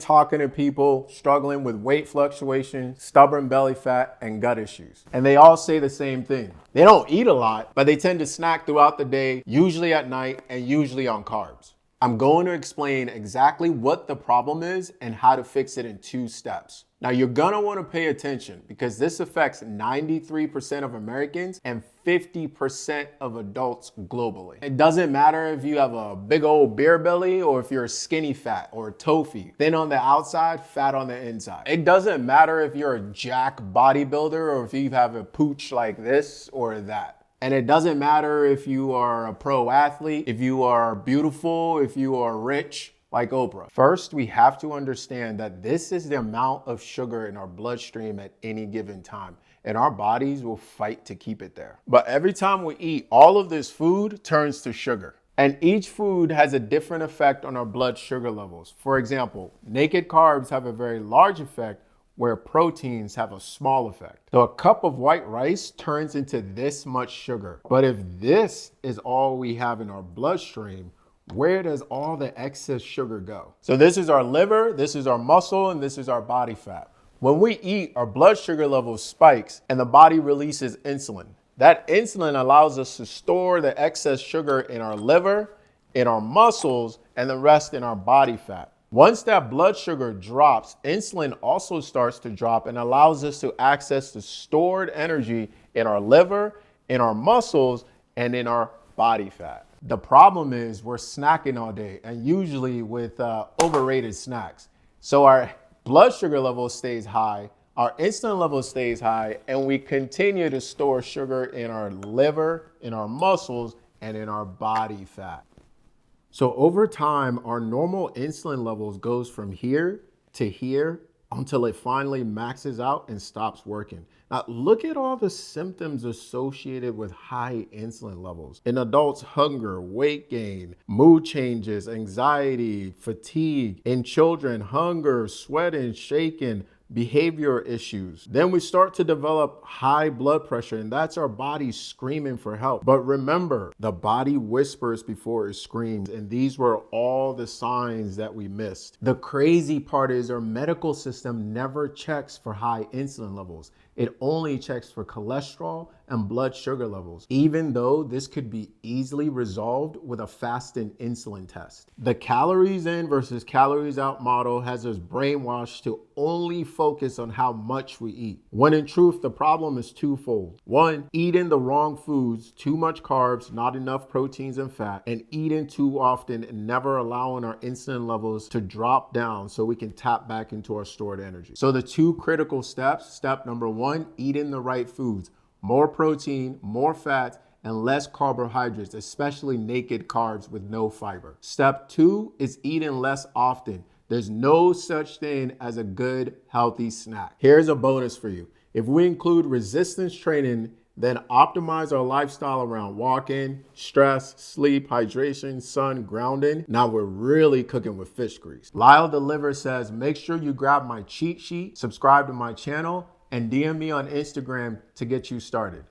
talking to people struggling with weight fluctuation, stubborn belly fat, and gut issues. And they all say the same thing. They don't eat a lot, but they tend to snack throughout the day, usually at night, and usually on carbs. I'm going to explain exactly what the problem is and how to fix it in 2 steps. Now, you're gonna wanna pay attention because this affects 93% of Americans and 50% of adults globally. It doesn't matter if you have a big old beer belly or if you're skinny fat or tofu, thin on the outside, fat on the inside. It doesn't matter if you're a jack bodybuilder or if you have a pooch like this or that. And it doesn't matter if you are a pro athlete, if you are beautiful, if you are rich, like Oprah. First, we have to understand that this is the amount of sugar in our bloodstream at any given time, and our bodies will fight to keep it there. But every time we eat, all of this food turns to sugar. And each food has a different effect on our blood sugar levels. For example, naked carbs have a very large effect, where proteins have a small effect. So a cup of white rice turns into this much sugar. But if this is all we have in our bloodstream, where does all the excess sugar go? So this is our liver, this is our muscle, and this is our body fat. When we eat, our blood sugar level spikes and the body releases insulin. That insulin allows us to store the excess sugar in our liver, in our muscles, and the rest in our body fat. Once that blood sugar drops, insulin also starts to drop and allows us to access the stored energy in our liver, in our muscles, and in our body fat. The problem is we're snacking all day and usually with overrated snacks. So our blood sugar level stays high, our insulin level stays high, and we continue to store sugar in our liver, in our muscles, and in our body fat. So over time, our normal insulin levels goes from here to here until it finally maxes out and stops working. Now, look at all the symptoms associated with high insulin levels. In adults, hunger, weight gain, mood changes, anxiety, fatigue. In children, hunger, sweating, shaking, behavior issues. Then we start to develop high blood pressure, and that's our body screaming for help. But remember, the body whispers before it screams, and these were all the signs that we missed. The crazy part is our medical system never checks for high insulin levels. It only checks for cholesterol and blood sugar levels, even though this could be easily resolved with a fasting insulin test. The calories in versus calories out model has us brainwashed to only focus on how much we eat, when in truth, the problem is twofold. One, eating the wrong foods, too much carbs, not enough proteins and fat, and eating too often and never allowing our insulin levels to drop down so we can tap back into our stored energy. So the 2 critical steps, step number 1, eating the right foods. More protein, more fat, and less carbohydrates, especially naked carbs with no fiber. Step 2 is eating less often. There's no such thing as a good, healthy snack. Here's a bonus for you. If we include resistance training, then optimize our lifestyle around walking, stress, sleep, hydration, sun, grounding, now we're really cooking with fish grease. Lyle Deliver says, make sure you grab my cheat sheet, subscribe to my channel, and DM me on Instagram to get you started.